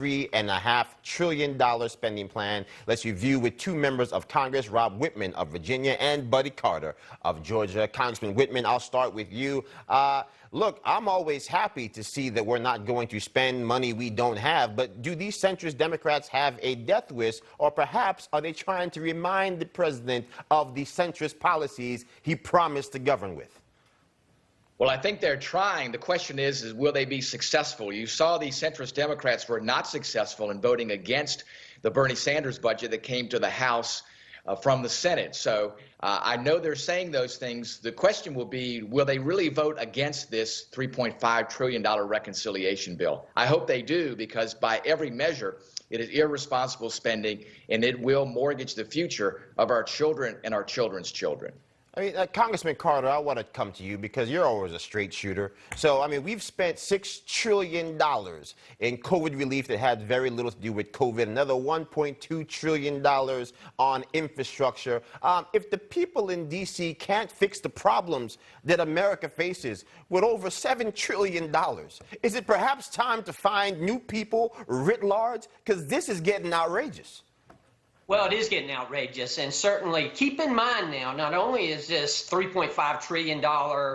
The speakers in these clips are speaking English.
$3.5 trillion spending plan. Let's review with two members of Congress, Rob Wittman of Virginia and Buddy Carter of Georgia. Congressman Wittman, I'll start with you. Look, I'm always happy to see that we're not going to spend money we don't have, but do these centrist Democrats have a death wish, or perhaps are they trying to remind the president of the centrist policies he promised to govern with? Well, I think they're trying. The question is will they be successful? You saw these centrist Democrats were not successful in voting against the Bernie Sanders budget that came to the House from the Senate. So I know they're saying those things. The question will be, will they really vote against this $3.5 trillion reconciliation bill? I hope they do, because by every measure, it is irresponsible spending, and it will mortgage the future of our children and our children's children. I mean, Congressman Carter, I want to come to you because you're always a straight shooter. So, I mean, we've spent $6 trillion in COVID relief that had very little to do with COVID, another $1.2 trillion on infrastructure. If the people in D.C. can't fix the problems that America faces with over $7 trillion, is it perhaps time to find new people writ large? Because this is getting outrageous. Well, it is getting outrageous, and certainly keep in mind now, not only is this $3.5 trillion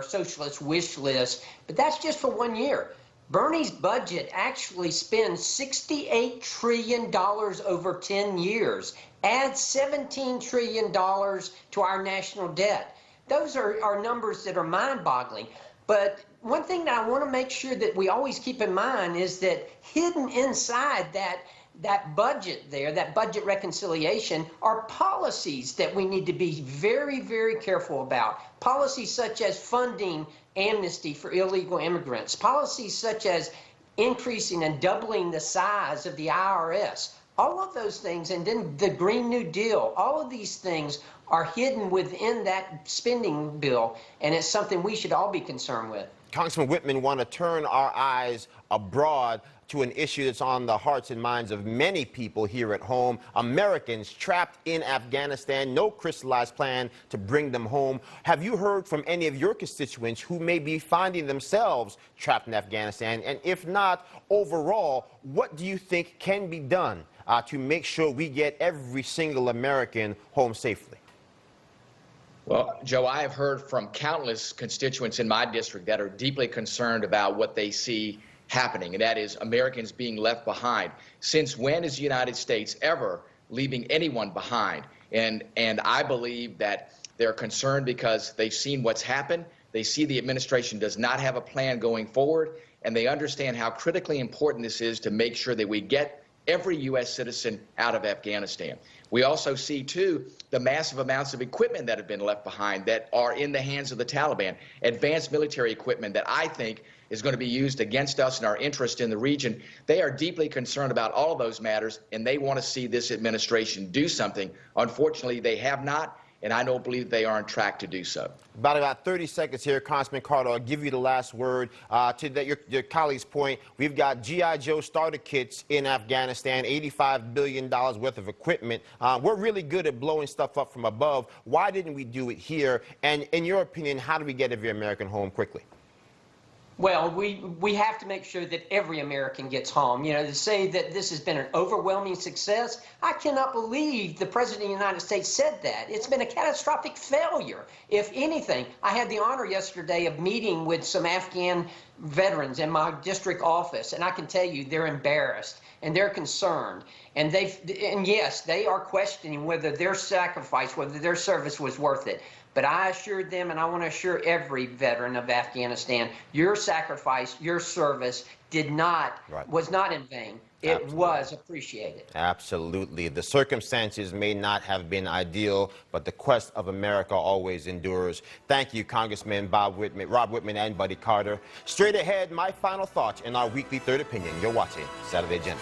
socialist wish list, but that's just for 1 year. Bernie's budget actually spends $68 trillion over 10 years, adds $17 trillion to our national debt. Those are numbers that are mind-boggling. But one thing that I want to make sure that we always keep in mind is that hidden inside that budget there, that budget reconciliation, are policies that we need to be very, very careful about. Policies such as funding amnesty for illegal immigrants, policies such as increasing and doubling the size of the IRS, all of those things, and then the Green New Deal, all of these things are hidden within that spending bill, and it's something we should all be concerned with. Congressman Wittman, want to turn our eyes abroad to an issue that's on the hearts and minds of many people here at home. Americans trapped in Afghanistan, no crystallized plan to bring them home. Have you heard from any of your constituents who may be finding themselves trapped in Afghanistan? And if not, overall, what do you think can be done to make sure we get every single American home safely? Well, Joe, I have heard from countless constituents in my district that are deeply concerned about what they see happening, and that is Americans being left behind. Since when is the United States ever leaving anyone behind? And I believe that they're concerned because they've seen what's happened. They see the administration does not have a plan going forward, and they understand how critically important this is to make sure that we get every U.S. citizen out of Afghanistan. We also see, too, the massive amounts of equipment that have been left behind that are in the hands of the Taliban, advanced military equipment that I think is going to be used against us and our interest in the region. They are deeply concerned about all of those matters, and they want to see this administration do something. Unfortunately, they have not, and I don't believe they are on track to do so. About 30 seconds here, Congressman Carter. I'll give you the last word. To your colleague's point, we've got G.I. Joe starter kits in Afghanistan, $85 billion worth of equipment. We're really good at blowing stuff up from above. Why didn't we do it here? And in your opinion, how do we get every American home quickly? Well, we have to make sure that every American gets home. You know, to say that this has been an overwhelming success, I cannot believe the President of the United States said that. It's been a catastrophic failure. If anything, I had the honor yesterday of meeting with some Afghan veterans in my district office, and I can tell you they're embarrassed and they're concerned. And yes, they are questioning whether their sacrifice, whether their service was worth it. But I assured them, and I want to assure every veteran of Afghanistan, your sacrifice, your service was not in vain. It was appreciated. Absolutely. The circumstances may not have been ideal, but the quest of America always endures. Thank you, Congressman Rob Wittman and Buddy Carter. Straight ahead, my final thoughts in our weekly Third Opinion. You're watching Saturday Agenda.